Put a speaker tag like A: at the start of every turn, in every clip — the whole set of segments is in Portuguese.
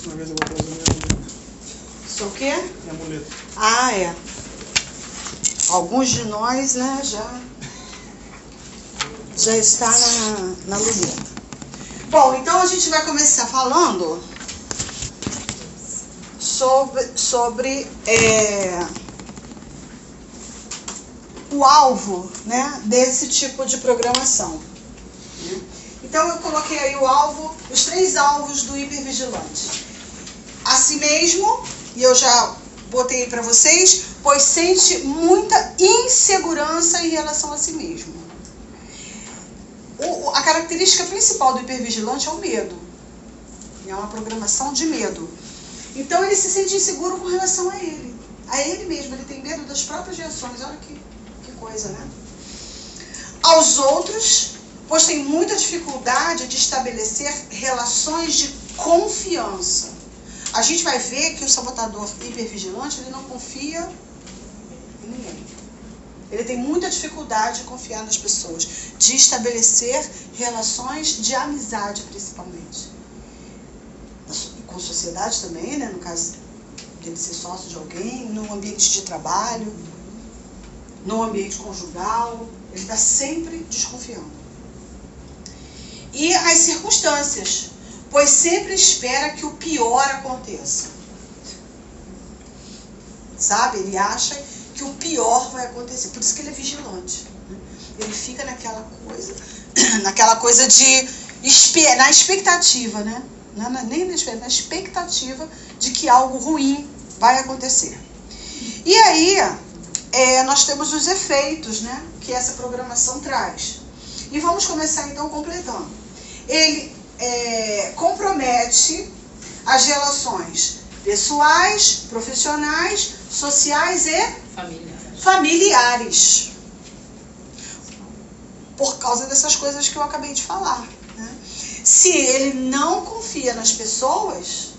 A: Uma vez eu vou trazer minha muleta.
B: Isso o quê?
A: Minha muleta.
B: Ah, é. Alguns de nós, né, já está na luneta. Bom, então a gente vai começar falando sobre o alvo, né, desse tipo de programação. Então eu coloquei aí o alvo, os 3 alvos do hipervigilante. A si mesmo, e eu já botei para vocês, pois sente muita insegurança em relação a si mesmo. A característica principal do hipervigilante é o medo. É uma programação de medo. Então ele se sente inseguro com relação a ele mesmo. Ele tem medo das próprias reações. Olha que coisa, né? Aos outros, pois tem muita dificuldade de estabelecer relações de confiança. A gente vai ver que o sabotador hipervigilante, ele não confia em ninguém. Ele tem muita dificuldade de confiar nas pessoas, de estabelecer relações de amizade, principalmente. Com sociedade também, né? No caso dele ser sócio de alguém, no ambiente de trabalho, no ambiente conjugal, ele está sempre desconfiando. E as circunstâncias, pois sempre espera que o pior aconteça. Sabe? Ele acha que o pior vai acontecer. Por isso que ele é vigilante. Ele fica naquela coisa de na expectativa, né? Nem na expectativa de que algo ruim vai acontecer. E aí, nós temos os efeitos, né, que essa programação traz. E vamos começar então completando. Ele compromete as relações pessoais, profissionais, sociais e familiares. Por causa dessas coisas que eu acabei de falar, né? Se ele não confia nas pessoas,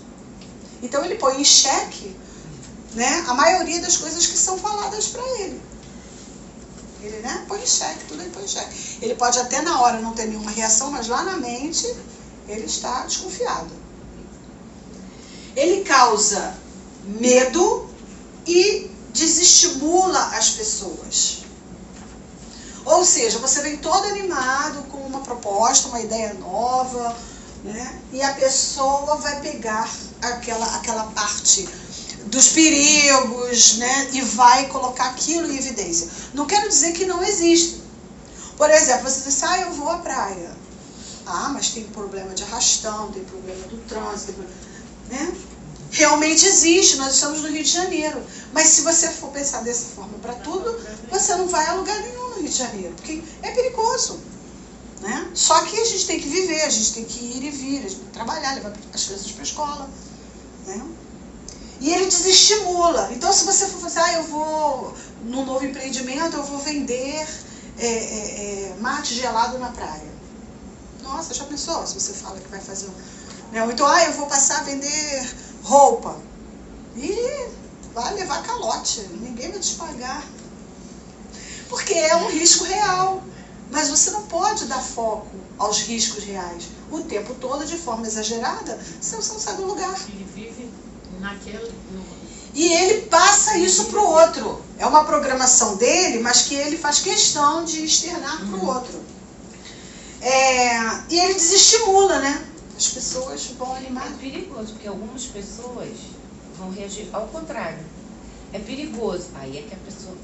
B: então ele põe em xeque, né, a maioria das coisas que são faladas para ele. Ele, né, põe em xeque, tudo ele põe em xeque. Ele pode até na hora não ter nenhuma reação, mas lá na mente ele está desconfiado. Ele causa medo e desestimula as pessoas. Ou seja, você vem todo animado com uma proposta, uma ideia nova, né? E a pessoa vai pegar aquela parte dos perigos, né? E vai colocar aquilo em evidência. Não quero dizer que não existe. Por exemplo, você diz, eu vou à praia. Mas tem problema de arrastão, tem problema do trânsito, né? Realmente existe, nós estamos no Rio de Janeiro. Mas se você for pensar dessa forma para tudo, você não vai a lugar nenhum no Rio de Janeiro, porque é perigoso, né? Só que a gente tem que viver, a gente tem que ir e vir, a gente tem que trabalhar, levar as crianças para a escola, né? E ele desestimula. Então, se você for fazer, eu vou num novo empreendimento, eu vou vender mate gelado na praia. Nossa, já pensou? Se você fala que vai fazer né? Ou então, eu vou passar a vender roupa. E vai levar calote, ninguém vai te pagar. Porque é um risco real. Mas você não pode dar foco aos riscos reais o tempo todo de forma exagerada, senão você não sai do lugar.
C: Ele vive naquele...
B: E ele passa isso para o outro. É uma programação dele, mas que ele faz questão de externar para o outro. E ele desestimula, né? As pessoas vão animar.
C: É perigoso, porque algumas pessoas vão reagir ao contrário. É perigoso. Aí é que a pessoa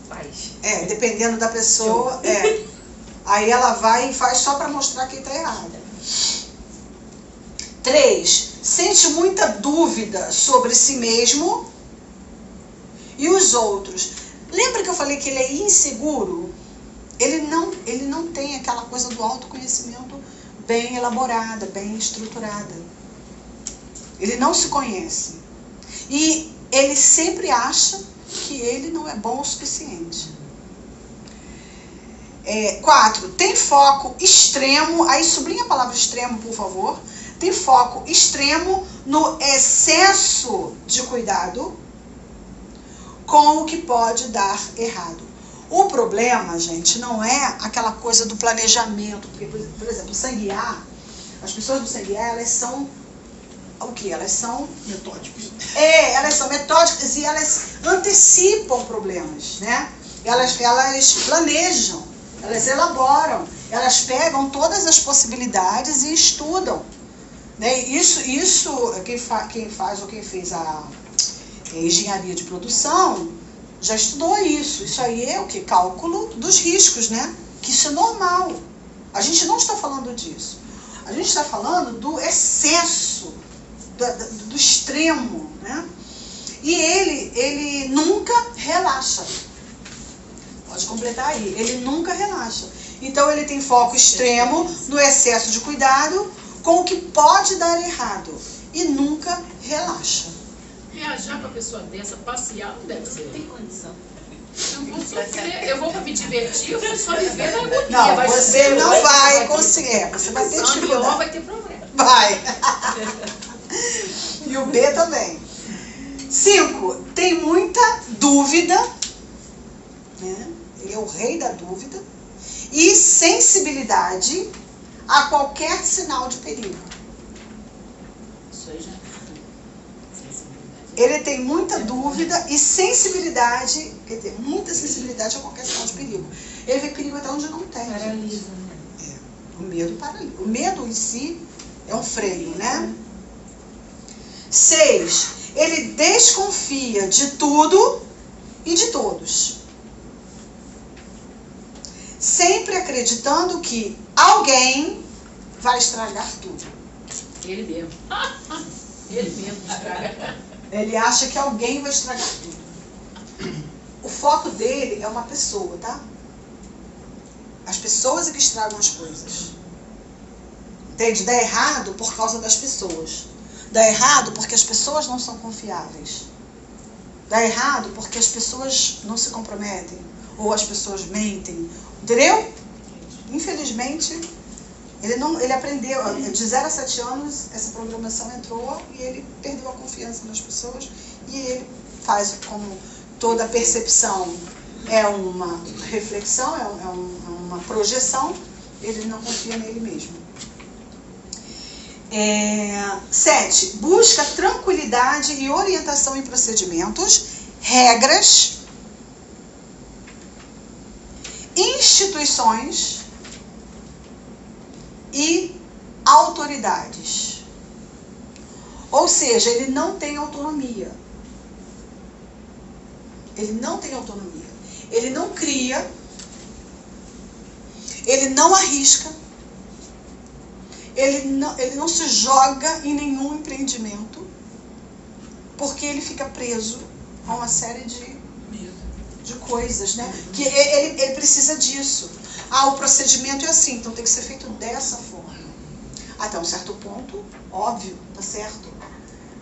C: faz.
B: Dependendo da pessoa, Aí ela vai e faz só para mostrar que está errada. 3. Sente muita dúvida sobre si mesmo e os outros. Lembra que eu falei que ele é inseguro? Ele não tem aquela coisa do autoconhecimento bem elaborada, bem estruturada. Ele não se conhece. E ele sempre acha que ele não é bom o suficiente. 4. Tem foco extremo, aí sublinha a palavra extremo, por favor. Tem foco extremo no excesso de cuidado com o que pode dar errado. O problema, gente, não é aquela coisa do planejamento. Porque, por exemplo, o sangue A, as pessoas do sangue A, elas são o que? Elas são
A: Metódicos.
B: elas são metódicas e elas antecipam problemas, né? Elas planejam, elas elaboram, elas pegam todas as possibilidades e estudam, né? Isso quem faz ou quem fez a engenharia de produção já estudou isso. Isso aí é o que? Cálculo dos riscos, né? Que isso é normal. A gente não está falando disso. A gente está falando do excesso, do extremo, né? E ele nunca relaxa. Pode completar aí. Ele nunca relaxa. Então ele tem foco extremo no excesso de cuidado com o que pode dar errado. E nunca relaxa.
A: Viajar com a pessoa dessa, passear, não deve ser.
C: Tem condição.
A: Eu vou sofrer, eu vou pra me divertir, eu vou só viver na agonia.
B: Não,
A: vai
B: você
A: ser
B: não
A: muito
B: vai
A: aqui.
B: conseguir. Você vai ter
A: Só a pior
B: dificuldade.
A: vai ter problema.
B: Vai. E o B também. 5. Tem muita dúvida, né? Ele é o rei da dúvida. E sensibilidade a qualquer sinal de perigo.
A: Isso aí já.
B: Ele tem muita dúvida e sensibilidade, quer dizer, muita sensibilidade a qualquer sinal de perigo. Ele vê perigo até onde não tem.
C: Paralisa, né?
B: O medo paralisa. O medo em si é um freio, né? 6. Ele desconfia de tudo e de todos. Sempre acreditando que alguém vai estragar tudo.
A: Ele mesmo. Ele mesmo estraga.
B: Ele acha que alguém vai estragar tudo. O foco dele é uma pessoa, tá? As pessoas é que estragam as coisas. Entende? Dá errado por causa das pessoas. Dá errado porque as pessoas não são confiáveis. Dá errado porque as pessoas não se comprometem. Ou as pessoas mentem. Entendeu? Infelizmente, ele aprendeu. De 0 a 7 anos, essa programação entrou e ele perdeu a confiança nas pessoas. E ele faz como toda percepção é uma reflexão, é uma projeção, ele não confia nele mesmo. 7. Busca tranquilidade e orientação em procedimentos, regras, instituições e autoridades. Ou seja, ele não tem autonomia. Ele não tem autonomia. Ele não cria, ele não arrisca, ele não se joga em nenhum empreendimento, porque ele fica preso a uma série de coisas, né? Que ele precisa disso. O procedimento é assim, então tem que ser feito dessa forma. Até um certo ponto, óbvio, tá certo,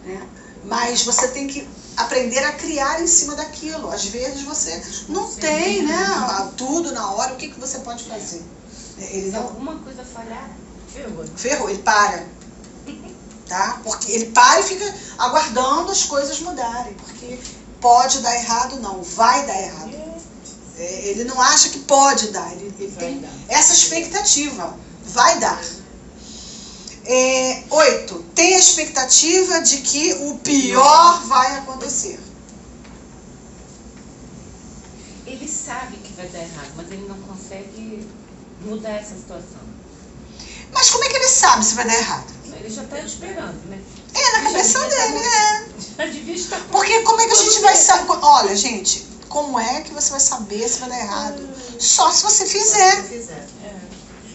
B: né? Mas você tem que aprender a criar em cima daquilo. Às vezes você não tem, né, tudo na hora, o que você pode fazer?
C: Se alguma coisa falhar,
B: ferrou, ele para. Tá? Porque ele para e fica aguardando as coisas mudarem. Porque pode dar errado, não, vai dar errado. Ele não acha que pode dar, ele tem essa expectativa, vai dar. 8. Tem a expectativa de que o pior vai acontecer.
C: ele sabe que vai dar errado, mas ele não consegue mudar essa situação.
B: Mas como é que ele sabe se vai dar errado?
C: Ele já está esperando, né?
B: Na cabeça dele,
C: Já devia estar.
B: Porque como é que a gente vai saber? Olha, gente, como é que você vai saber se vai dar errado? Só se você fizer.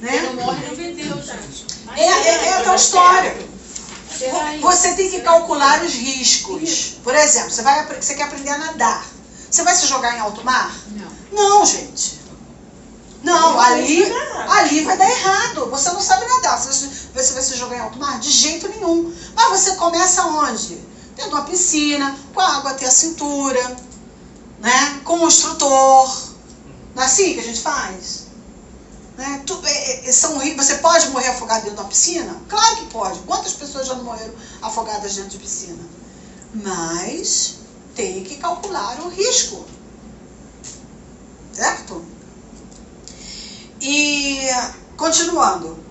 B: Né?
A: Quem não morre não vendeu, gente.
B: É a tal história. Você tem que calcular os riscos. Por exemplo, você quer aprender a nadar. Você vai se jogar em alto mar? Não, gente. Não, ali vai dar errado. Você não sabe nadar. Você vai se jogar em alto mar? De jeito nenhum. Mas você começa onde? Dentro de uma piscina, com a água até a cintura, né? Com um instrutor. Não é assim que a gente faz? Né? Você pode morrer afogado dentro de uma piscina? Claro que pode. Quantas pessoas já não morreram afogadas dentro de piscina? Mas tem que calcular o risco. Certo? E, continuando.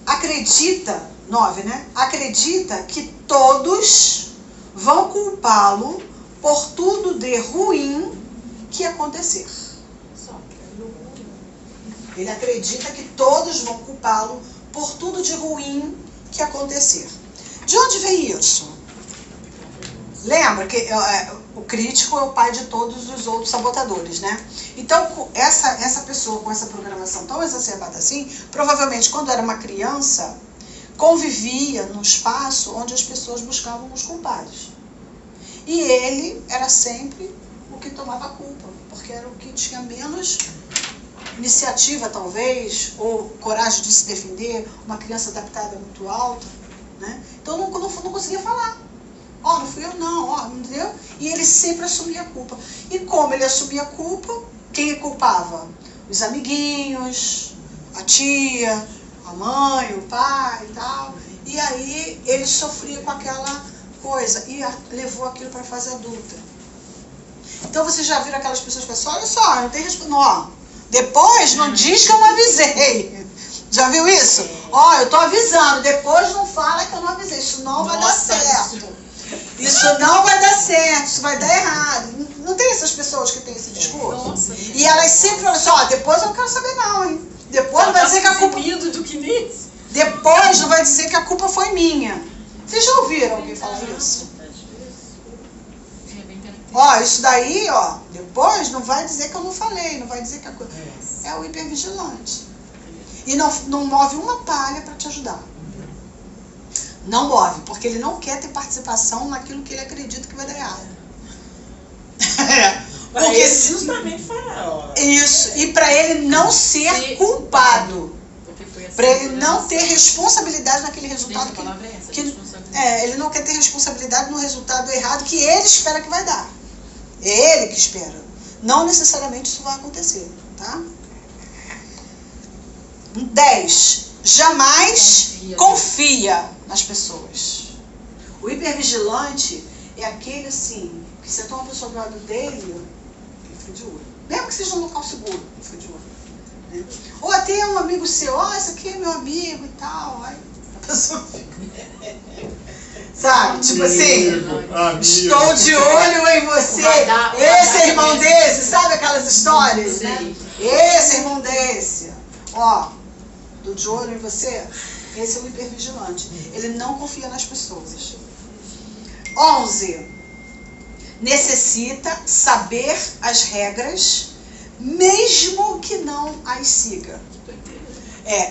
B: acredita, 9, né? Acredita que todos vão culpá-lo por tudo de ruim que acontecer. Ele acredita que todos vão culpá-lo por tudo de ruim que acontecer. De onde vem isso? Lembra que o crítico é o pai de todos os outros sabotadores, né? Então, essa pessoa com essa programação tão exacerbada assim, provavelmente quando era uma criança, convivia num espaço onde as pessoas buscavam os culpados. E ele era sempre o que tomava a culpa, porque era o que tinha menos iniciativa, talvez, ou coragem de se defender, uma criança adaptada muito alta, né? Então não conseguia falar. Ó, não fui eu não, ó, entendeu? E ele sempre assumia a culpa. E como ele assumia a culpa, quem culpava? Os amiguinhos, a tia, a mãe, o pai e tal. E aí ele sofria com aquela coisa e levou aquilo para a fase adulta. Então vocês já viram aquelas pessoas que falam assim, olha só, não tem resposta, ó, depois não diz que eu não avisei. Já viu isso? Ó, eu tô avisando, depois não fala que eu não avisei, isso não vai dar certo. Isso não vai dar certo, isso vai dar errado. Não tem essas pessoas que têm esse discurso? Nossa, e elas sempre falam assim, ó, depois eu não quero saber não, hein? Depois não vai dizer que a culpa...
A: do que nisso.
B: Depois não vai dizer que a culpa foi minha. Vocês já ouviram alguém falar isso? Ó, isso daí, ó, depois não vai dizer que eu não falei, não vai dizer que a culpa... É o hipervigilante. E não move uma palha para te ajudar. Não move, porque ele não quer ter participação naquilo que ele acredita que vai dar errado.
D: Porque ele justamente fala.
B: Isso, e para ele não ser culpado. Para ele não ter responsabilidade naquele resultado ele não quer ter responsabilidade no resultado errado que ele espera que vai dar. É ele que espera. Não necessariamente isso vai acontecer, tá? 10. Jamais confia nas pessoas. O hipervigilante é aquele assim, que você toma uma pessoa do lado dele, ele fica de olho. Mesmo que seja um local seguro, ele fica de olho. Né? Ou até um amigo seu, ó, esse aqui é meu amigo e tal. Aí a pessoa fica. Sabe? Tipo assim, estou de olho em você. Esse é irmão desse, sabe aquelas histórias? Né? Esse é irmão desse. Ó, tô de olho em você. Esse é o hipervigilante. Ele não confia nas pessoas. 11. Necessita saber as regras, mesmo que não as siga.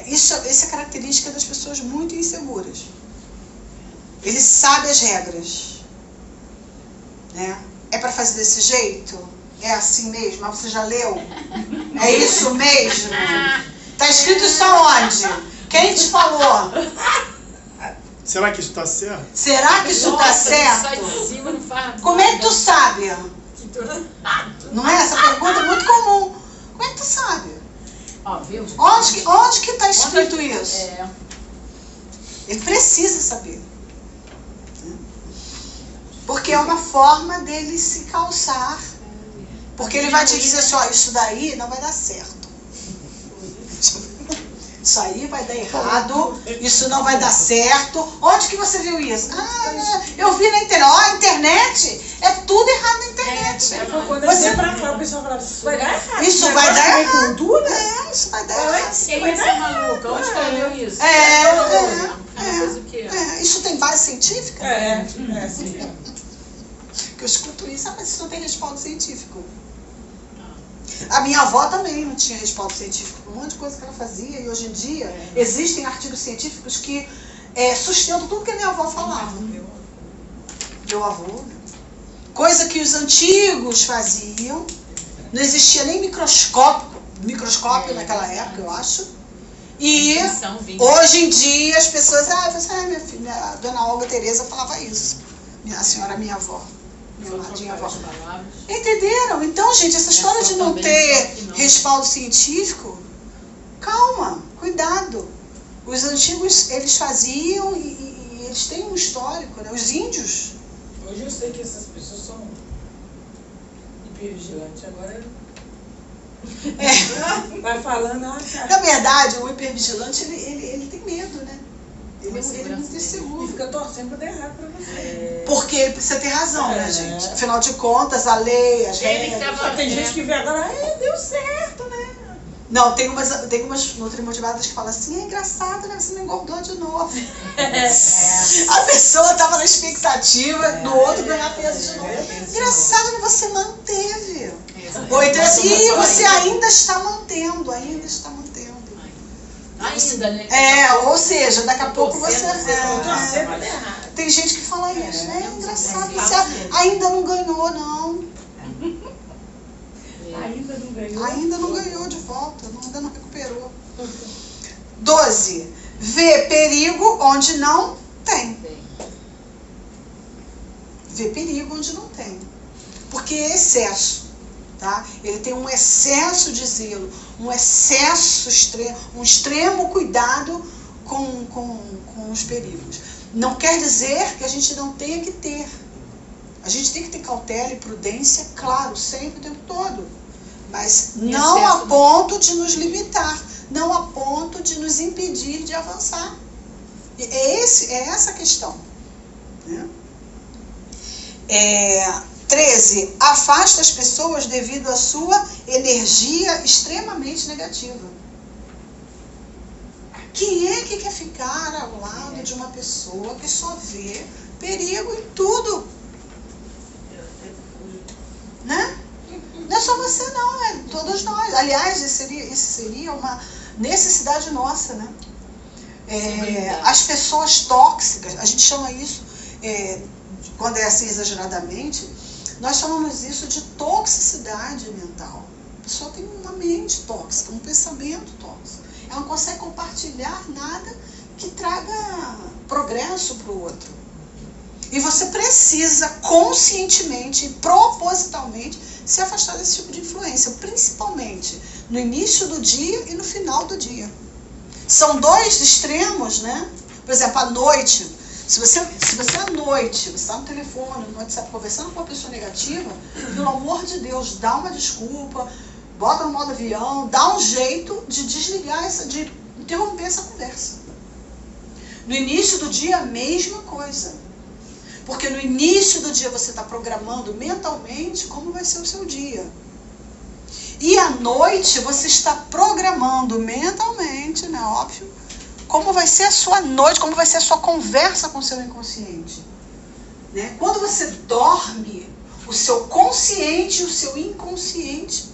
B: Isso é característica das pessoas muito inseguras. Ele sabe as regras. Né? É para fazer desse jeito? É assim mesmo? Mas você já leu? É isso mesmo? Tá escrito isso aonde? Quem te falou?
E: Será que isso está certo?
B: Será que isso está certo? Como é que tu sabe? Não é? Essa pergunta é muito comum. Como é que tu sabe? Onde que está escrito isso? Ele precisa saber. Porque é uma forma dele se calçar. Porque ele vai te dizer assim, ó, isso daí não vai dar certo. Isso aí vai dar errado, isso não vai dar certo. Onde que você viu isso? Eu vi na internet. Ó, a internet, é tudo errado na internet.
D: Você pra cá, o pessoal fala, isso vai dar errado.
B: Isso vai dar errado.
D: Cultura?
B: Isso vai dar errado.
A: Quem é maluca? Onde que leu isso?
B: Isso tem base científica?
D: Sim.
B: Que eu escuto isso, mas isso não tem respaldo científico. A minha avó também não tinha respaldo científico, um monte de coisa que ela fazia, e hoje em dia existem artigos científicos que sustentam tudo que a minha avó falava. Meu avô. Coisa que os antigos faziam, não existia nem microscópio naquela época, eu acho. E hoje em dia as pessoas, minha filha, a dona Olga Tereza falava isso. A senhora, minha avó. Minha amadinha avó. Entenderam? Então, gente, essa história de não ter respaldo científico, calma, cuidado. Os antigos, eles faziam e eles têm um histórico, né? Os índios.
D: Hoje eu sei que essas pessoas são hipervigilantes, agora Vai falando,
B: Na verdade, o hipervigilante, ele tem medo, né? Ele é muito
D: e
B: inseguro.
D: fica torcendo pra dar errado pra você.
B: Porque ele precisa ter razão, né,
D: É.
B: gente? Afinal de contas, a lei, as
A: Ele que
B: regras...
A: tava-
D: Tem gente que vê agora, deu certo, né?
B: Não, tem umas nutrimotivadas que falam assim, é engraçado, né? Você não engordou de novo. A pessoa estava na expectativa do outro ganhar peso de novo. Engraçado que você manteve. Ou então assim, você ainda está mantendo,
A: Ainda, né?
B: ou seja, daqui a pouco você...
D: Torcer pra dar errado.
B: Tem gente que fala isso, né? É engraçado, você ainda não ganhou, não.
D: Ainda não ganhou.
B: Ainda não ganhou de volta, ainda não recuperou. 12. Vê perigo onde não tem. Vê perigo onde não tem. Porque é excesso, tá? Ele tem um excesso de zelo, um excesso extremo, um extremo cuidado com os perigos. Não quer dizer que a gente não tenha que ter. A gente tem que ter cautela e prudência, claro, sempre, o tempo todo. Mas não a ponto de nos limitar, não a ponto de nos impedir de avançar. É essa a questão. Né? 13. Afasta as pessoas devido à sua energia extremamente negativa. Quem é que quer ficar ao lado de uma pessoa que só vê perigo em tudo? Né? Não é só você não, é todos nós. Aliás, isso seria uma necessidade nossa, né? As pessoas tóxicas, a gente chama isso, quando é assim exageradamente, nós chamamos isso de toxicidade mental. A pessoa tem uma mente tóxica, um pensamento tóxico. Ela não consegue compartilhar nada que traga progresso para o outro. E você precisa conscientemente e propositalmente se afastar desse tipo de influência, principalmente no início do dia e no final do dia. São dois extremos, né? Por exemplo, à noite, se você à noite, você está no telefone, no WhatsApp, conversando com uma pessoa negativa, pelo amor de Deus, dá uma desculpa, bota no modo avião, dá um jeito de desligar de interromper essa conversa. No início do dia, a mesma coisa. Porque no início do dia você está programando mentalmente como vai ser o seu dia. E à noite você está programando mentalmente, né, óbvio, como vai ser a sua noite, como vai ser a sua conversa com o seu inconsciente. Né? Quando você dorme, o seu consciente e o seu inconsciente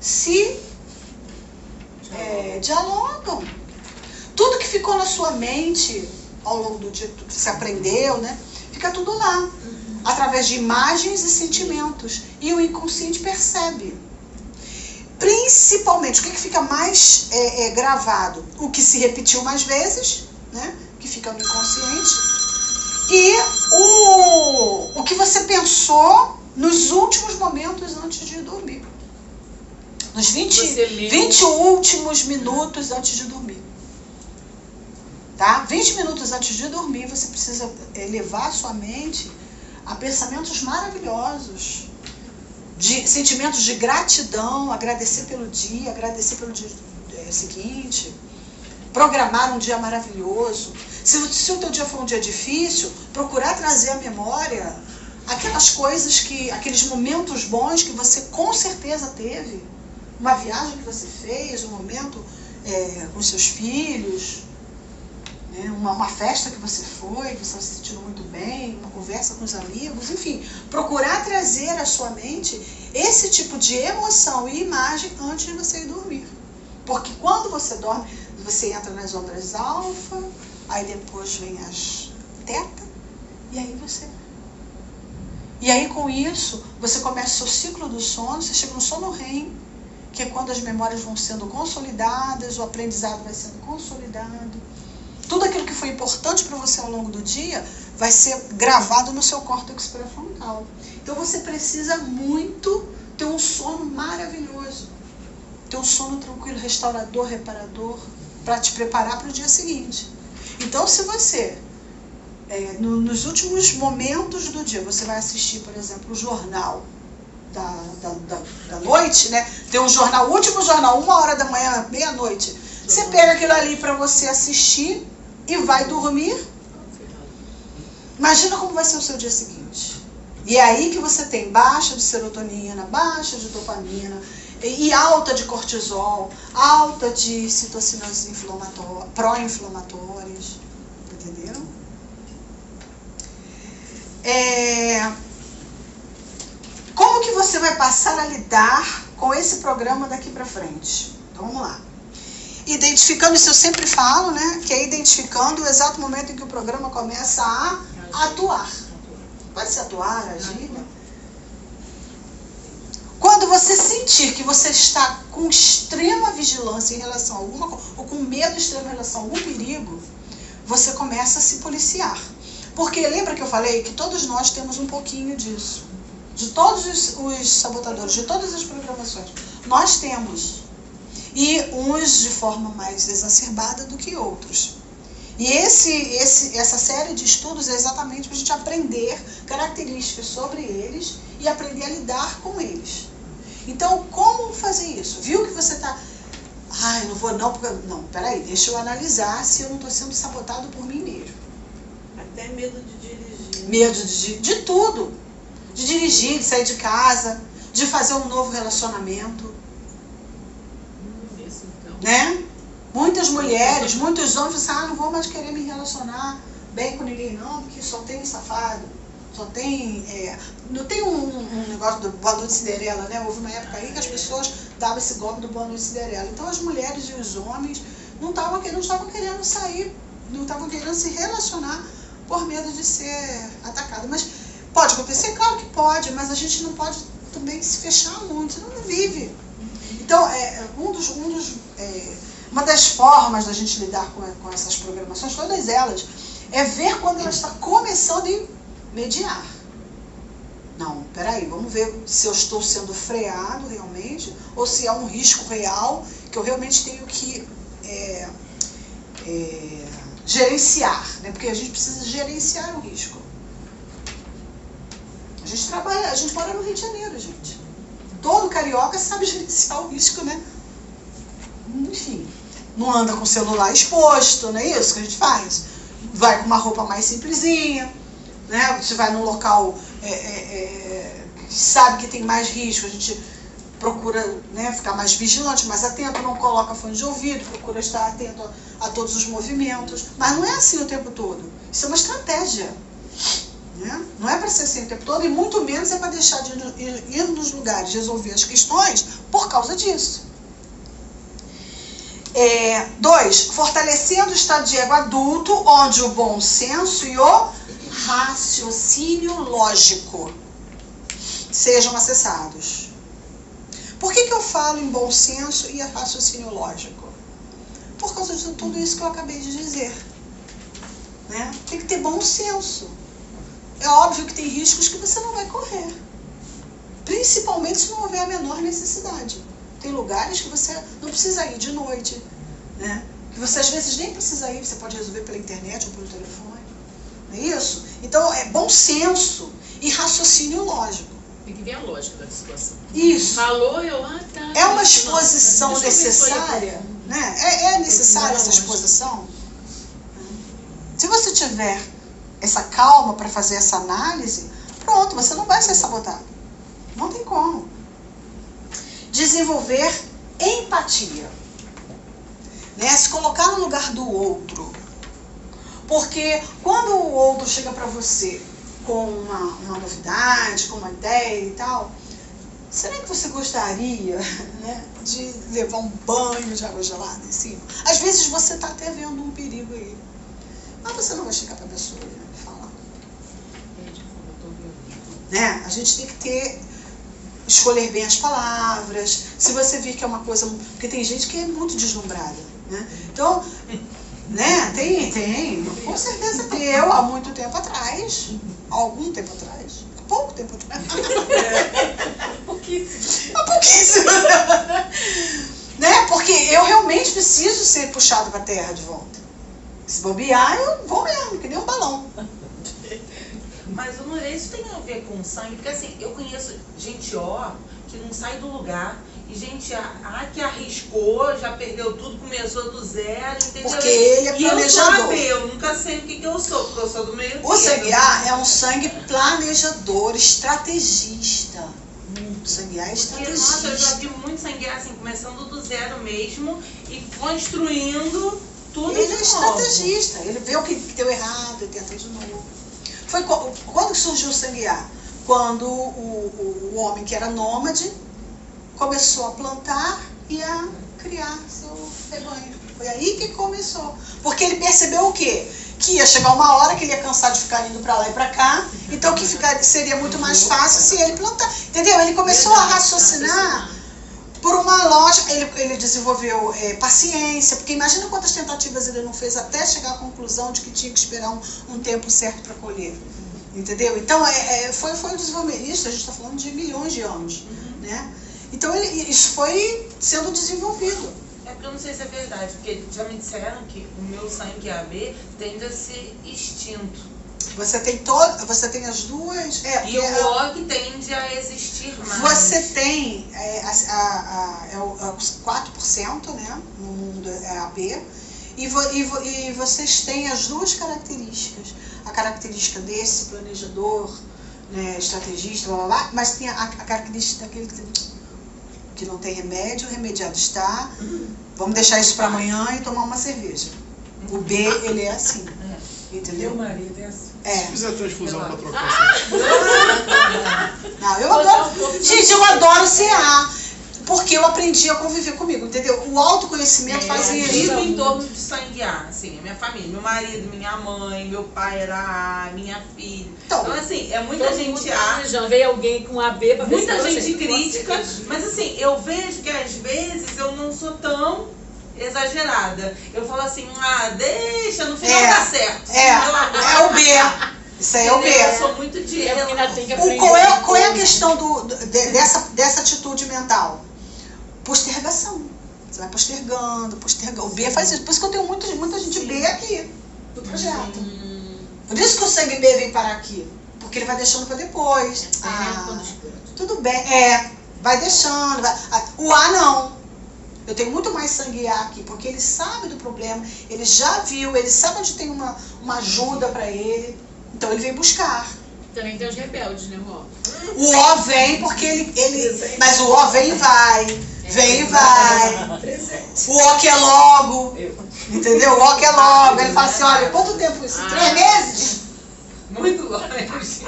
B: se dialogam. Tudo que ficou na sua mente ao longo do dia, tudo que você aprendeu, né? Fica tudo lá, através de imagens e sentimentos. E o inconsciente percebe. Principalmente, o que fica mais gravado? O que se repetiu mais vezes, né? Que fica no inconsciente. E o que você pensou nos últimos momentos antes de dormir. Nos 20 últimos minutos antes de dormir. Tá? 20 minutos antes de dormir, você precisa levar a sua mente a pensamentos maravilhosos, de sentimentos de gratidão, agradecer pelo dia seguinte, programar um dia maravilhoso. Se o teu dia for um dia difícil, procurar trazer à memória aquelas coisas aqueles momentos bons que você com certeza teve, uma viagem que você fez, um momento com seus filhos, uma festa que você foi, que você estava se sentindo muito bem, uma conversa com os amigos, enfim, procurar trazer à sua mente esse tipo de emoção e imagem antes de você ir dormir. Porque quando você dorme, você entra nas ondas alfa, aí depois vem as teta, e aí com isso, você começa o seu ciclo do sono, você chega no sono REM, que é quando as memórias vão sendo consolidadas, o aprendizado vai sendo consolidado. Tudo aquilo que foi importante para você ao longo do dia vai ser gravado no seu córtex pré-frontal. Então você precisa muito ter um sono maravilhoso, ter um sono tranquilo, restaurador, reparador, para te preparar para o dia seguinte. Então se você, nos últimos momentos do dia, você vai assistir, por exemplo, o jornal, da noite, né? Tem um jornal, o último jornal, 1h da manhã, meia-noite. Você pega aquilo ali para você assistir e vai dormir. Imagina como vai ser o seu dia seguinte. E é aí que você tem baixa de serotonina, baixa de dopamina e alta de cortisol, alta de citocinas pró-inflamatórias. Entenderam? Como que você vai passar a lidar com esse programa daqui para frente? Então vamos lá. Identificando, isso eu sempre falo, né? Que é identificando o exato momento em que o programa começa a atuar. Pode ser atuar, agir, né? Quando você sentir que você está com extrema vigilância em relação a alguma coisa, ou com medo extremo em relação a algum perigo, você começa a se policiar. Porque lembra que eu falei que todos nós temos um pouquinho disso. De todos os sabotadores, de todas as programações. Nós temos. E uns de forma mais exacerbada do que outros. E essa série de estudos é exatamente para a gente aprender características sobre eles e aprender a lidar com eles. Então, como fazer isso? Viu que você está... Ai, não vou não, porque... Não, peraí, deixa eu analisar se eu não estou sendo sabotado por mim mesmo.
D: Até medo de dirigir.
B: Medo de tudo. De dirigir, de sair de casa, de fazer um novo relacionamento.
A: Isso, então.
B: Né? Muitas mulheres, muitos homens falam, não vou mais querer me relacionar bem com ninguém não, porque só tem safado, só tem... não tem um negócio do Boa Noite Cinderela, né? Houve uma época aí que as pessoas davam esse golpe do Boa Noite Cinderela. Então as mulheres e os homens não estavam querendo sair, não estavam querendo se relacionar por medo de ser atacado. Mas pode acontecer? Claro que pode, mas a gente não pode também se fechar muito, senão não vive. Então, uma das formas da gente lidar com essas programações, todas elas, é ver quando ela está começando a mediar. Não, peraí, vamos ver se eu estou sendo freado realmente, ou se é um risco real que eu realmente tenho que gerenciar, né? Porque a gente precisa gerenciar o risco. A gente mora no Rio de Janeiro, gente. Todo carioca sabe gerenciar o risco, né? Enfim, não anda com o celular exposto, não é isso que a gente faz? Vai com uma roupa mais simplesinha, né? Você vai num local que sabe que tem mais risco, a gente procura, né, ficar mais vigilante, mais atento, não coloca fone de ouvido, procura estar atento a todos os movimentos. Mas não é assim o tempo todo. Isso é uma estratégia. Né? Não é para ser assim o tempo todo, e muito menos é para deixar de ir nos lugares, resolver as questões por causa disso. 2. Fortalecendo o estado de ego adulto, onde o bom senso e o raciocínio lógico sejam acessados. Por que eu falo em bom senso e raciocínio lógico? Por causa de tudo isso que eu acabei de dizer. Né? Tem que ter bom senso. É óbvio que tem riscos que você não vai correr. Principalmente se não houver a menor necessidade. Tem lugares que você não precisa ir de noite, né? Que você às vezes nem precisa ir, você pode resolver pela internet ou pelo telefone. Não é isso? Então é bom senso e raciocínio lógico.
A: Tem que ver a lógica da situação.
B: Isso.
A: Falou, tá.
B: É uma exposição necessária, né? É necessária essa exposição? Se você tiver essa calma para fazer essa análise, pronto, você não vai ser sabotado. Não tem como. Desenvolver empatia. Né? Se colocar no lugar do outro. Porque quando o outro chega para você com uma novidade, com uma ideia e tal, será que você gostaria, né, de levar um banho de água gelada em cima? Às vezes você está até vendo um perigo aí. Mas você não vai chegar para a pessoa e falar. Né? A gente tem que escolher bem as palavras. Se você vir que é uma coisa... Porque tem gente que é muito deslumbrada. Né? Então, né? Tem. Com certeza tem. Eu, há muito tempo atrás, pouco tempo atrás. Pouquíssimo. Né? Porque eu realmente preciso ser puxado para a terra de volta. Se bobear, eu vou mesmo, que nem um balão.
D: Mas, Nora, isso tem a ver com
C: com sangue, porque assim, eu conheço gente ó que não sai do lugar, e gente que arriscou, já perdeu tudo, começou do zero, entendeu?
B: Porque ele é planejador.
C: E eu sou AB, eu nunca sei o que eu sou, porque eu sou do meio.
B: O sangue A é um sangue planejador, estrategista. O sangue A é
C: Porque, nossa, eu já
B: estrategista.
C: vi muito sangue assim, começando do zero mesmo e construindo tudo
B: Ele é
C: de novo.
B: estrategista, ele vê o que deu errado e tenta de novo. Foi quando que surgiu o sangue A? Quando o homem que era nômade começou a plantar e a criar seu rebanho. Foi aí que começou. Porque ele percebeu o quê? Que ia chegar uma hora que ele ia cansar de ficar indo pra lá e pra cá, então que seria muito mais fácil se ele plantar. Entendeu? Ele começou a raciocinar por uma lógica, ele desenvolveu paciência, porque imagina quantas tentativas ele não fez até chegar à conclusão de que tinha que esperar um tempo certo para colher. Entendeu? Então, foi o desenvolvimento. Isso a gente está falando de milhões de anos. Né? Então, isso foi sendo desenvolvido.
C: É porque eu não sei se é verdade, porque já me disseram que o meu sangue AB tende a ser extinto.
B: Você tem as duas.
C: E o O que tende a existir mais.
B: Você tem os 4%, né? No mundo é AB. E vocês têm as duas características. A característica desse planejador, né, estrategista, blá, blá, blá, mas tem a característica daquele que não tem remédio, o remediado está. Vamos deixar isso para amanhã e tomar uma cerveja. O B, ele é assim. Entendeu?
D: Meu marido é assim.
E: Se fizer transfusão pra trocar assim.
B: Não, eu adoro. Gente, eu adoro ser A. Porque eu aprendi a conviver comigo, entendeu? O autoconhecimento faz
C: Eu
B: isso.
C: vivo em torno de sangue A, assim, a minha família, meu marido, minha mãe, meu pai era A, minha filha. Então assim, é muita gente A.
F: Já veio alguém com AB pra ver
C: Muita
F: se
C: gente crítica, mas assim, eu vejo que às vezes eu não sou tão exagerada. Eu falo assim, deixa, no final dá certo.
B: É o B. Isso aí é o B.
C: Eu sou muito de
B: Qual é a questão dessa atitude mental? Postergação. Você vai postergando. O B faz isso. Por isso que eu tenho muita gente B aqui do projeto. Por isso que o sangue B vem parar aqui. Porque ele vai deixando para depois. Tudo bem. Vai deixando. O A não. Eu tenho muito mais sangue A aqui, porque ele sabe do problema, ele já viu, ele sabe onde tem uma ajuda para ele. Então ele vem buscar.
A: Também tem os rebeldes, né, Rô?
B: O O vem porque ele mas o O vem e vai. Vem e vai. O O quer logo. Entendeu? O O quer logo. Ele fala assim, olha, quanto tempo isso? 3 meses?
C: Muito longe.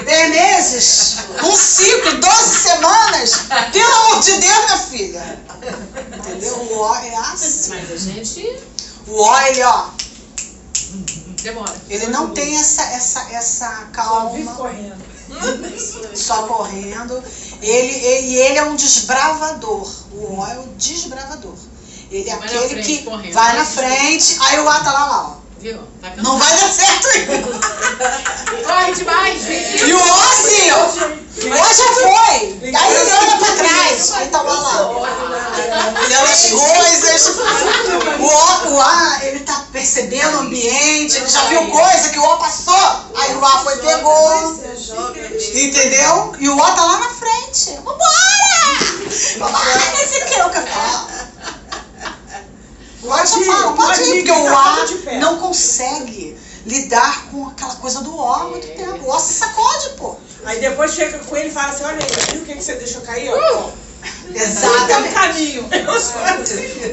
B: 3 meses? Um ciclo, 12 semanas? Pelo amor de Deus, minha filha. Entendeu? O O é assim.
A: Mas a gente
B: O O, ele, ó.
A: demora.
B: Ele não tem essa calma.
D: Só vive correndo.
B: Só correndo. Ele é um desbravador. O O é o desbravador. Ele é
A: Vai na
B: aquele
A: frente,
B: que
A: correndo.
B: vai na frente, aí o A tá lá, ó.
A: Viu? Tá cansado.
B: Não vai dar certo ainda.
A: Corre demais, gente.
B: E o O assim, ó. O O já foi. Aí ele olha pra trás. Aí tá lá. Olhando as coisas. O A, ele tá percebendo o ambiente. Ele já viu coisa que o O passou. Aí o A foi, pegou. Entendeu? E o O tá lá na frente. Vambora! Vambora nesse que eu quero falar. Pode ir, porque o A não consegue lidar com aquela coisa do O há muito tempo. O O se sacode, pô.
D: Aí depois chega com ele e fala assim, olha aí, viu o que você deixou cair? Ó,
B: Exatamente.
D: caminho.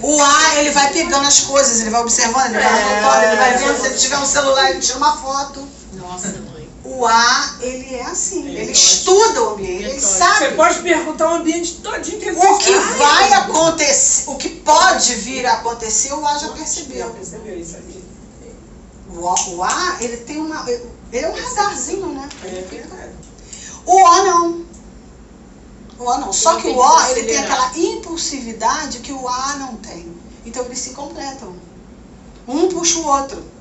B: O A, ele vai pegando as coisas, ele vai observando, ele vai anotando, ele vai vendo. Se ele tiver um celular, ele tira uma foto.
A: Nossa, mãe.
B: O A, ele é assim, ele estuda o ambiente, ele
D: Você
B: sabe
D: pode perguntar o ambiente todinho que ele
B: o que vai acontecer, o que pode vir a acontecer, o A já
D: Já
B: percebeu.
D: percebeu isso aqui?
B: O A, ele tem ele é um radarzinho, né?
D: É verdade.
B: O O não. O O não. Só que o O, ele tem
A: acelerar.
B: aquela impulsividade que o A não tem. Então eles se completam. Um puxa o outro.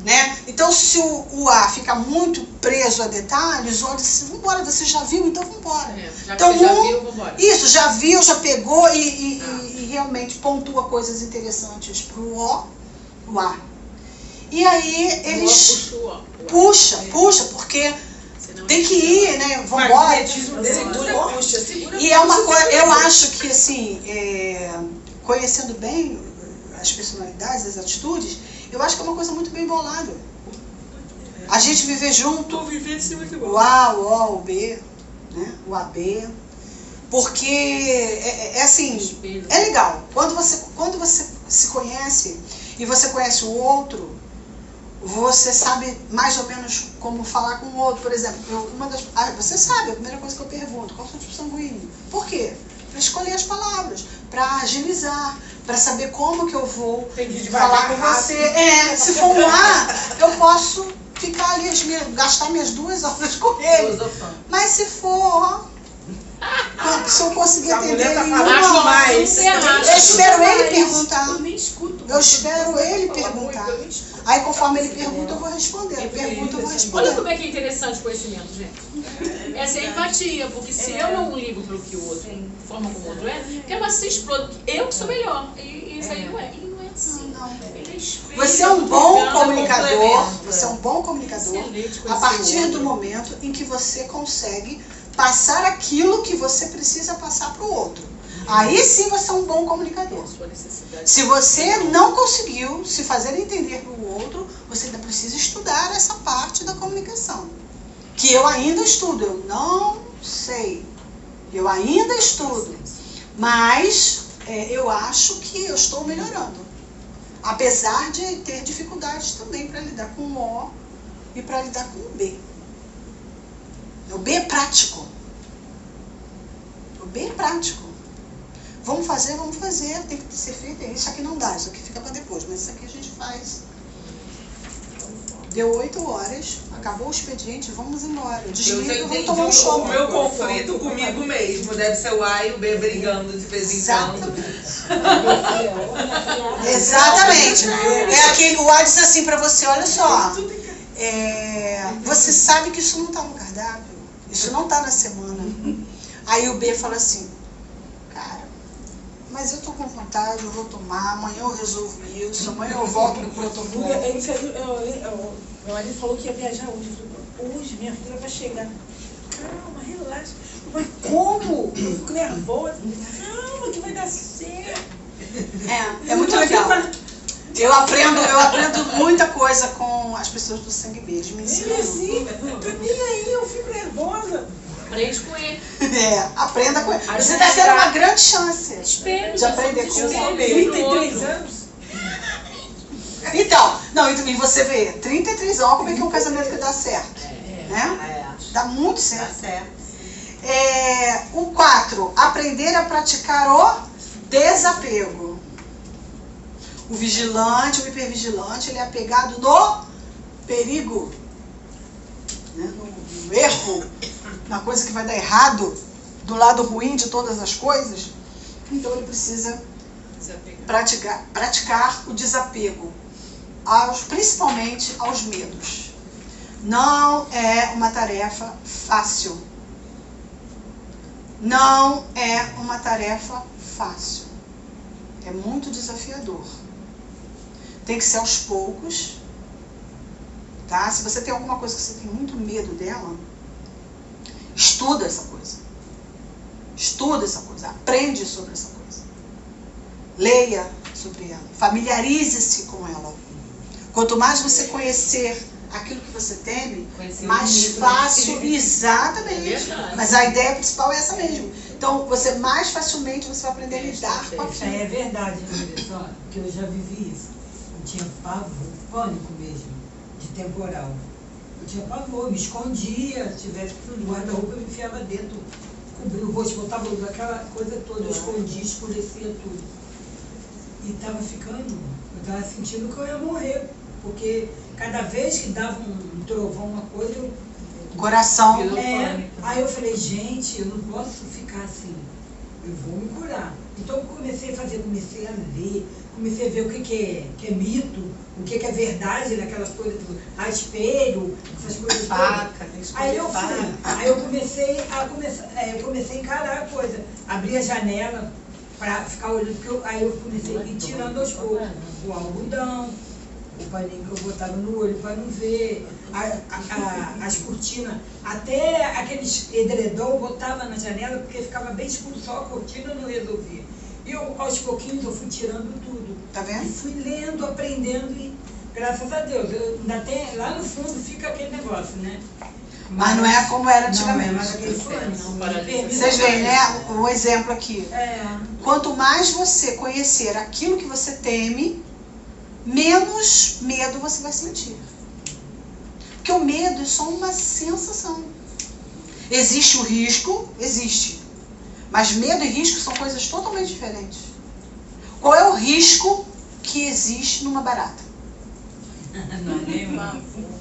B: Né? Então se o A fica muito preso a detalhes, o O diz, vambora, você já viu, então vambora.
A: Já
B: Então,
A: que você já viu, vambora.
B: Isso, já viu, já pegou e realmente pontua coisas interessantes pro o A. E aí eles puxa, porque
A: Senão
B: Tem que ir, né?
D: O
B: Vambora.
D: magnetismo dele
A: Segura,
D: puxa.
A: segura.
B: E é uma coisa, eu acho que assim, conhecendo bem as personalidades, as atitudes, eu acho que é uma coisa muito bem bolada. A gente viver junto,
D: Convivência é muito bom.
B: o A, o O, o B, né? O AB, porque é assim, é legal. Quando você se conhece e você conhece o outro, você sabe mais ou menos como falar com o outro. Por exemplo, você sabe, a primeira coisa que eu pergunto, qual é o seu tipo sanguíneo? Por quê? Para escolher as palavras, para agilizar, para saber como que eu vou
D: Tem que ir devagar,
B: falar com
D: rápido.
B: você. Se for um A, eu posso ficar ali, gastar minhas 2 horas com ele.
C: Filosofando.
B: Mas se for, se eu conseguir
D: A
B: atender
D: mulher tá
B: ele,
D: falando
B: não.
D: demais.
B: Eu espero ele perguntar.
A: Eu nem escuto.
B: Eu espero ele
A: Fala muito,
B: perguntar.
A: eu nem escuto.
B: Aí conforme ele pergunta, eu vou responder. Ele pergunta, eu vou
F: Olha
B: responder.
F: como é que é interessante o conhecimento, gente. Essa é a empatia, porque se eu não ligo para o que o outro, forma como o outro é, quer mais se exploda, eu que sou melhor. E isso aí não é. E não é assim.
B: Não.
F: Ele é espelho,
B: Você é um bom
F: propaganda,
B: comunicador.
F: complementa.
B: Você é um bom comunicador
F: Excelente
B: a
F: conhecer
B: partir
F: o
B: do
F: outro.
B: momento em que você consegue passar aquilo que você precisa passar para o outro. Aí sim você é um bom comunicador.
F: Sua necessidade.
B: Se você não conseguiu se fazer entender para o outro, você ainda precisa estudar essa parte da comunicação. Que eu ainda estudo, eu não sei. Eu ainda estudo. Mas eu acho que eu estou melhorando. Apesar de ter dificuldades também para lidar com o O e para lidar com o B. O B é prático. O B é prático. Vamos fazer, tem que ser feito. Isso aqui não dá, isso aqui fica para depois, mas isso aqui a gente faz. Deu 8 horas, acabou o expediente, vamos embora.
C: Eu já
B: Desliga, vamos
C: entendi
B: tomar um show.
C: o meu conflito comigo mesmo. Deve ser o A e o B brigando de vez em quando.
B: Exatamente. O A diz assim para você, olha só, você sabe que isso não está no cardápio, isso não está na semana. Aí o B fala assim, cara, mas eu tô com vontade, eu vou tomar, amanhã eu resolvo isso, amanhã eu volto pro protocolo.
D: Meu marido falou que ia viajar hoje. Eu falei, hoje minha filha vai chegar. Calma, relaxa. Eu falei, como? Eu fico nervosa. Calma, que vai dar certo.
B: É muito legal. Eu aprendo muita coisa com as pessoas do sangue B. Eles me ensinam.
D: Nem assim, tô nem aí, eu fico nervosa.
F: Aprende com ele.
B: Aprenda com ele.
F: A
B: Você
F: gente
B: está tendo
F: dá-
B: uma grande chance
F: Espelho.
B: de aprender com
F: espelho.
B: ele.
D: 33 anos.
B: Então, não, e você vê, 33 anos, como é que é um casamento que dá certo? Né? Dá muito
C: Tá
B: certo.
C: certo.
B: O 4, aprender a praticar o desapego. O vigilante, o hipervigilante, ele é apegado no perigo, né? no erro, na coisa que vai dar errado, do lado ruim de todas as coisas. Então ele precisa praticar o desapego, principalmente aos medos. Não é uma tarefa fácil. Não é uma tarefa fácil. É muito desafiador. Tem que ser aos poucos, tá? Se você tem alguma coisa que você tem muito medo dela, estuda essa coisa. Estuda essa coisa, aprende sobre essa coisa. Leia sobre ela, familiarize-se com ela. Quanto mais você conhecer aquilo que você teme, mais fácil, exatamente. Mas a ideia principal é essa mesmo. Então, mais facilmente você vai aprender a lidar com aquilo.
G: É verdade, Anderson, porque eu já vivi isso. Eu tinha pavor, pânico mesmo, de temporal. Eu tinha pavor, me escondia, se tivesse no guarda-roupa, eu me enfiava dentro, cobria o rosto, botava aquela coisa toda, eu escondia, escurecia tudo. E estava eu estava sentindo que eu ia morrer, porque cada vez que dava um trovão, uma coisa,
B: Coração.
G: Aí eu falei, gente, eu não posso ficar assim, eu vou me curar. Então eu comecei a ler, comecei a ver o que é mito, o que é verdade naquelas coisas, a espelho, essas coisas todas. Aí eu fui, aí eu comecei a encarar a coisa, abri a janela para ficar olhando, aí eu comecei a ir tirando aos poucos o algodão, o paninho que eu botava no olho para não ver, as cortinas, até aqueles edredom eu botava na janela porque ficava bem escuro, só a cortina não resolvia. E eu, aos pouquinhos eu fui tirando tudo.
B: Tá vendo?
G: E fui lendo, aprendendo e graças a Deus, ainda tem, lá no fundo fica aquele negócio, né?
B: Mas não é como era antigamente.
G: Não, mas aquele pânico.
B: Vocês veem, né? O exemplo aqui.
C: É.
B: Quanto mais você conhecer aquilo que você teme, menos medo você vai sentir. Porque o medo é só uma sensação. Existe o risco? Existe. Mas medo e risco são coisas totalmente diferentes. Qual é o risco que existe numa barata?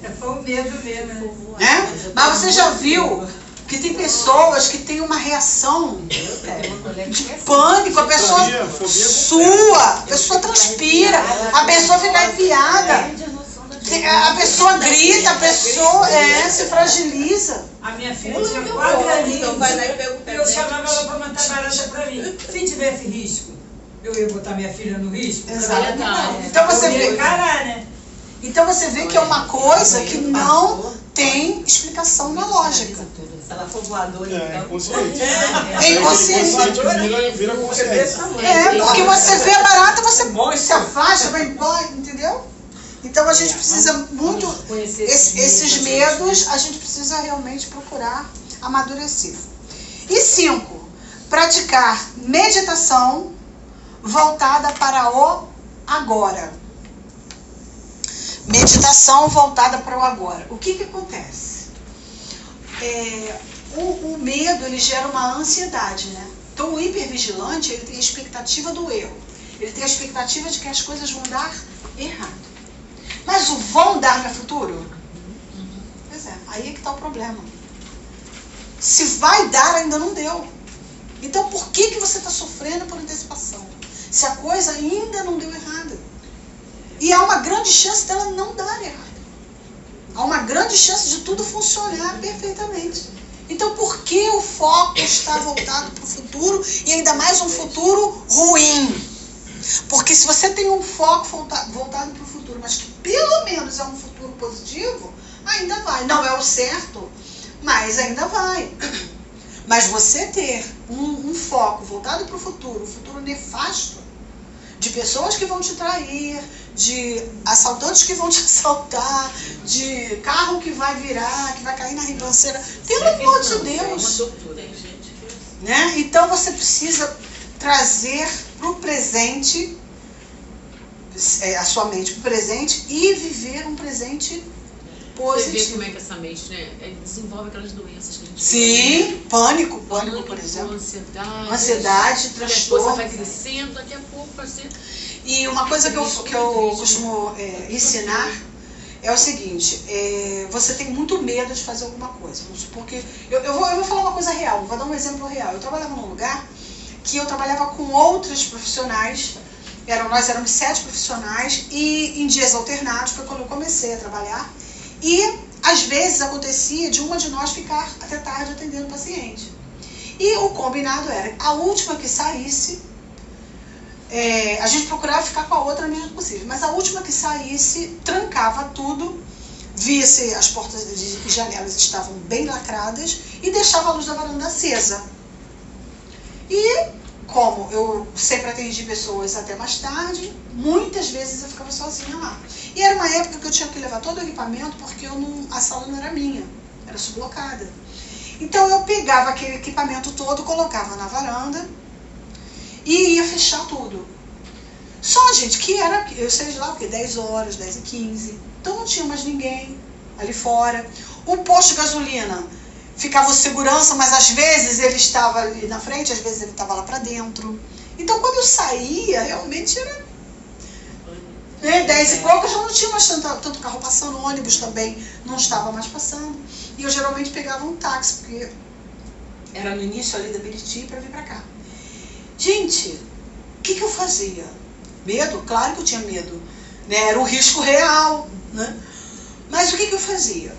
G: É só o medo mesmo.
B: Né? Mas você já viu que tem pessoas que têm uma reação de pânico, a pessoa sua, a pessoa transpira, a pessoa fica arrepiada, a pessoa grita, a pessoa se fragiliza.
G: A minha filha tinha 4 aninhos e eu chamava ela para matar barata para mim. Se tivesse risco, eu ia botar minha filha no risco?
B: Exatamente. Então você vê,
G: né?
B: então você vê que é uma coisa que não tem explicação na lógica.
C: Se ela for voadora,
E: É
C: então.
E: inconsciente.
B: É inconsciente.
E: Vira consciência.
B: Porque você vê a barata, você se afasta, vai embora, entendeu? Então a gente precisa muito, esses medos, a gente precisa realmente procurar amadurecer. E 5, praticar meditação voltada para o agora. Meditação voltada para o agora. O que acontece? O medo, ele gera uma ansiedade, né? Então o hipervigilante, ele tem a expectativa do erro. Ele tem a expectativa de que as coisas vão dar errado. Mas o vão dar no futuro? Pois é, aí é que está o problema. Se vai dar, ainda não deu. Então por que você está sofrendo por antecipação? Se a coisa ainda não deu errado. E há uma grande chance dela não dar errado. Há uma grande chance de tudo funcionar perfeitamente. Então por que o foco está voltado para o futuro e ainda mais um futuro ruim? Porque se você tem um foco voltado para o futuro, mas que pelo menos é um futuro positivo, ainda vai. Não é o certo, mas ainda vai. Mas você ter um foco voltado para o futuro, um futuro nefasto, de pessoas que vão te trair, de assaltantes que vão te assaltar, de carro que vai virar, que vai cair na ribanceira, pelo amor de Deus. Né? Então você precisa trazer para o presente, a sua mente para o presente e viver um presente positivo.
F: Você vê como é que essa mente, né, desenvolve aquelas doenças que a gente
B: Sim, pânico, por exemplo. Ansiedade, transtorno.
F: A coisa vai crescendo, daqui a pouco vai ser...
B: E uma coisa que eu costumo ensinar é o seguinte, você tem muito medo de fazer alguma coisa. Vamos supor que... Eu vou falar uma coisa real, vou dar um exemplo real. Eu trabalhava num lugar que eu trabalhava com outros profissionais, nós éramos 7 profissionais, e em dias alternados, foi quando eu comecei a trabalhar, e às vezes acontecia de uma de nós ficar até tarde atendendo o paciente. E o combinado era, a última que saísse, a gente procurava ficar com a outra o menos possível, mas a última que saísse, trancava tudo, via se as portas e janelas estavam bem lacradas e deixava a luz da varanda acesa. E como eu sempre atendi pessoas até mais tarde, muitas vezes eu ficava sozinha lá. E era uma época que eu tinha que levar todo o equipamento porque a sala não era minha, era sublocada. Então eu pegava aquele equipamento todo, colocava na varanda e ia fechar tudo. Só, gente, que era, eu sei de lá o quê? 10 horas, 10h15. Então não tinha mais ninguém ali fora. O posto de gasolina, ficava o segurança, mas às vezes ele estava ali na frente, às vezes ele estava lá para dentro. Então quando eu saía, realmente era 10 e pouco, já não tinha mais tanto carro passando, o ônibus também não estava mais passando. E eu geralmente pegava um táxi, porque era no início ali da Biriti para vir para cá. Gente, o que eu fazia? Medo? Claro que eu tinha medo, né? Era um risco real, né? Mas o que eu fazia?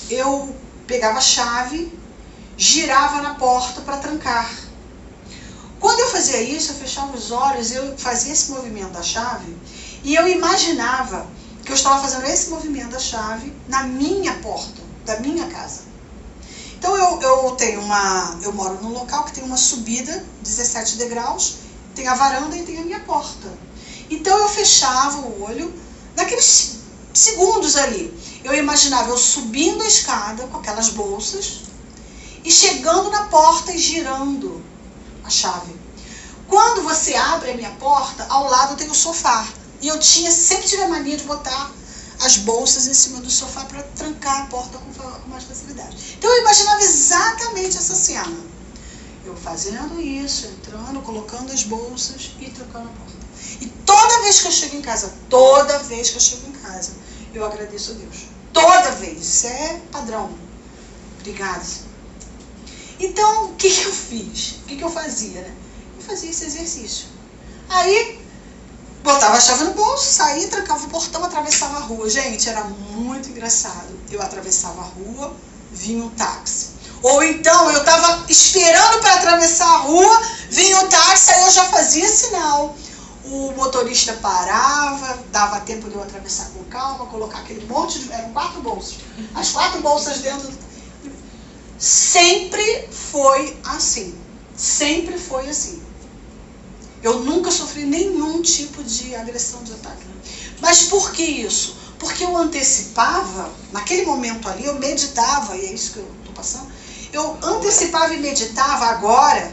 B: Eu pegava a chave, girava na porta para trancar. Quando eu fazia isso, eu fechava os olhos, eu fazia esse movimento da chave e eu imaginava que eu estava fazendo esse movimento da chave na minha porta, da minha casa. Então eu moro num local que tem uma subida, 17 degraus, tem a varanda e tem a minha porta. Então eu fechava o olho, naqueles segundos ali, eu imaginava eu subindo a escada com aquelas bolsas e chegando na porta e girando a chave. Quando você abre a minha porta, ao lado tem o sofá. E eu sempre tive a mania de botar as bolsas em cima do sofá para trancar a porta com mais facilidade. Então eu imaginava exatamente essa cena. Eu fazendo isso, entrando, colocando as bolsas e trancando a porta. E toda vez que eu chego em casa, eu agradeço a Deus. Toda vez. Isso é padrão. Obrigada. Então, o que eu fiz? O que eu fazia, né? Eu fazia esse exercício. Aí, botava a chave no bolso, saía, trancava o portão, atravessava a rua. Gente, era muito engraçado. Eu atravessava a rua, vinha um táxi. Ou então, eu estava esperando para atravessar a rua, vinha o táxi, aí eu já fazia sinal. O motorista parava, dava tempo de eu atravessar com calma, colocar aquele monte de... Eram 4 bolsas. As 4 bolsas dentro... Sempre foi assim. Sempre foi assim. Eu nunca sofri nenhum tipo de agressão, de ataque. Mas por que isso? Porque eu antecipava, naquele momento ali, eu meditava, e é isso que eu estou passando, eu antecipava e meditava agora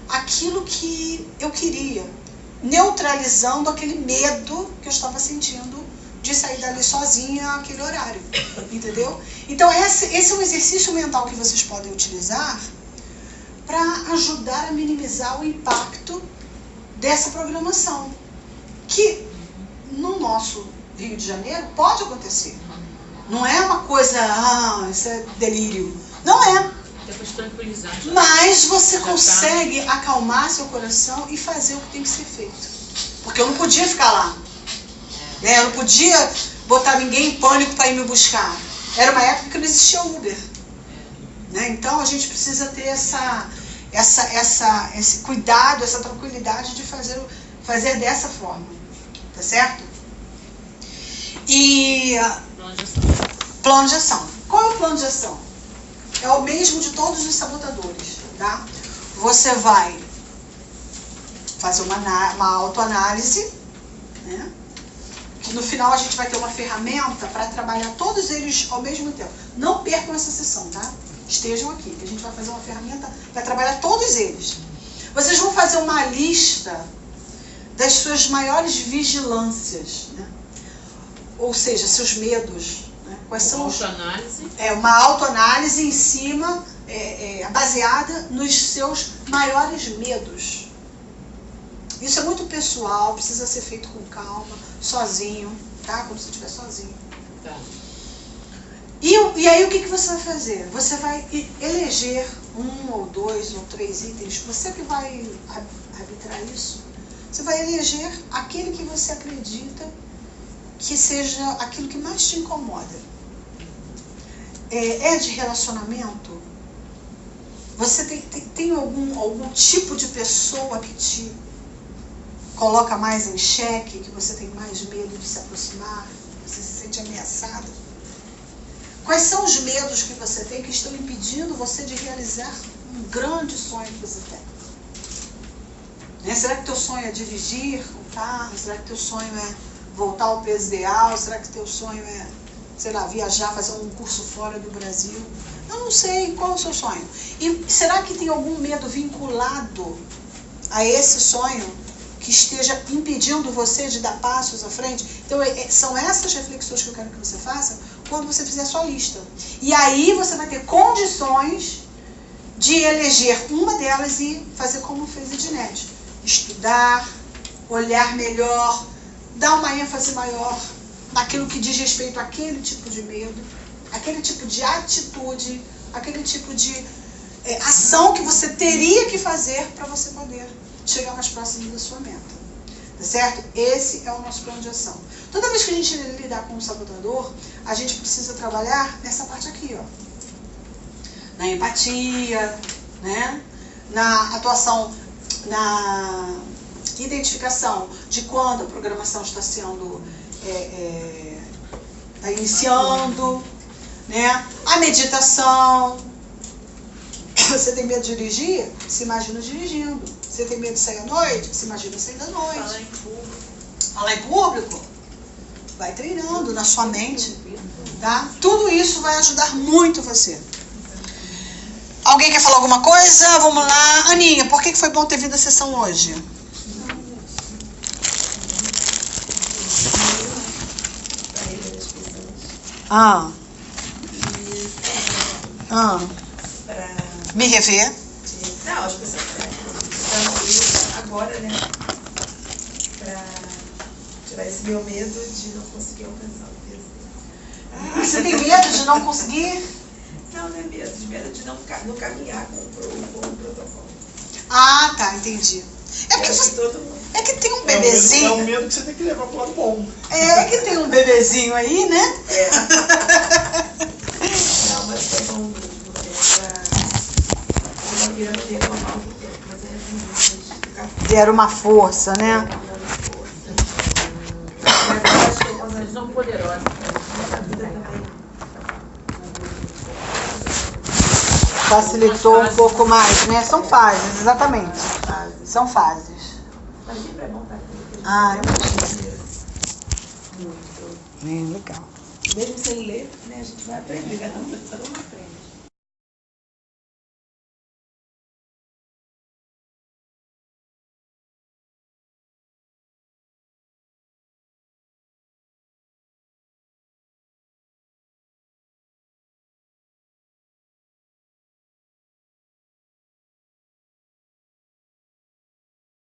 B: aquilo que eu queria, neutralizando aquele medo que eu estava sentindo de sair dali sozinha naquele horário, entendeu? Então esse é um exercício mental que vocês podem utilizar para ajudar a minimizar o impacto dessa programação, que no nosso Rio de Janeiro pode acontecer. Não é uma coisa, isso é delírio. Não é.
F: Depois tranquilizar.
B: Mas você consegue acalmar seu coração e fazer o que tem que ser feito. Porque eu não podia ficar lá. Né? Eu não podia botar ninguém em pânico para ir me buscar. Era uma época que não existia Uber. Né? Então a gente precisa ter esse cuidado, essa tranquilidade de fazer dessa forma. Tá certo? E plano de ação. Qual é o plano de ação? É o mesmo de todos os sabotadores, tá? Você vai fazer uma autoanálise, né? Que no final a gente vai ter uma ferramenta para trabalhar todos eles ao mesmo tempo. Não percam essa sessão, tá? Estejam aqui, que a gente vai fazer uma ferramenta para trabalhar todos eles. Vocês vão fazer uma lista das suas maiores vigilâncias, né? Ou seja, seus medos. Quais são
F: autoanálise?
B: Uma autoanálise em cima, baseada nos seus maiores medos. Isso é muito pessoal, precisa ser feito com calma, sozinho, tá? Quando você estiver sozinho.
F: Tá.
B: E aí o que você vai fazer? Você vai eleger 1 ou 2 ou 3 itens, você que vai arbitrar isso. Você vai eleger aquele que você acredita que seja aquilo que mais te incomoda. É de relacionamento? Você tem algum tipo de pessoa que te coloca mais em xeque, que você tem mais medo de se aproximar, você se sente ameaçado? Quais são os medos que você tem que estão impedindo você de realizar um grande sonho que você tem? Né? Será que teu sonho é dirigir um carro? Será que teu sonho é voltar ao peso ideal? Será que teu sonho é, sei lá, viajar, fazer um curso fora do Brasil? Eu não sei qual é o seu sonho. E será que tem algum medo vinculado a esse sonho que esteja impedindo você de dar passos à frente? Então, são essas reflexões que eu quero que você faça quando você fizer a sua lista. E aí você vai ter condições de eleger uma delas e fazer como fez a Ednete. Estudar, olhar melhor, dar uma ênfase maior naquilo que diz respeito àquele tipo de medo, aquele tipo de atitude, aquele tipo de ação que você teria que fazer para você poder chegar mais próximo da sua meta. Tá certo? Esse é o nosso plano de ação. Toda vez que a gente lidar com um sabotador, a gente precisa trabalhar nessa parte aqui, ó. Na empatia, né? Na atuação, na identificação de quando a programação está sendo está iniciando, né? A meditação. Você tem medo de dirigir? Se imagina dirigindo. Você tem medo de sair à noite? Se imagina saindo à noite.
D: Falar em público.
B: Falar em público? Vai treinando na sua mente, tá? Tudo isso vai ajudar muito você. Alguém quer falar alguma coisa? Vamos lá. Aninha, por que foi bom ter vindo à sessão hoje? Ah. Me rever?
D: Não, as pessoas estão agora, né? Pra tirar esse meu medo de não conseguir alcançar o desejo.
B: Você tem medo de não conseguir?
D: Não, não é medo de não caminhar com o protocolo.
B: Ah, tá, entendi. É porque
D: Acho que todo mundo.
B: é que tem um
E: É
B: bebezinho.
E: um medo que você tem que levar pro lado bom.
B: É que tem um bebezinho aí, né?
D: É. Não, mas é bom mesmo. Eu não queria reclamar o que é, mas é ficar
B: Deram uma força, né?
F: Vocês são poderosos.
B: Facilitou um pouco mais, né? São fases, exatamente. São fases.
D: Mas sempre é bom estar aqui.
B: Ah, eu imagino. Legal.
D: Mesmo sem ler, né, a gente vai aprender. Cada um aprende.